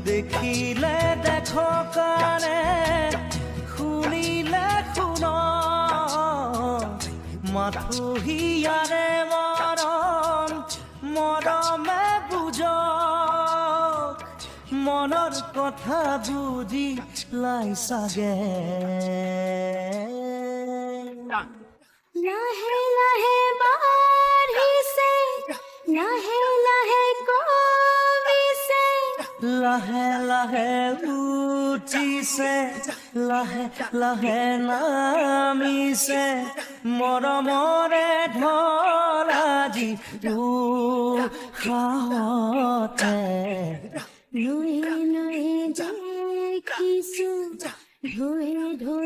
দেখিলে দেখো কানে শুনিলে শুন মাথো হিয়াৰে মৰম মৰমে বুজ মনৰ কথা বুজি লাই চাগে লাহে লাহে বাঢ়িছে লাহে লাহে কমিছে লাহে লাহে উঠিছে লাহে লাহে নামিছে মৰমৰে ধৰাজি উশাহতে নৈ নৈ দেখিছো ধুই ধুই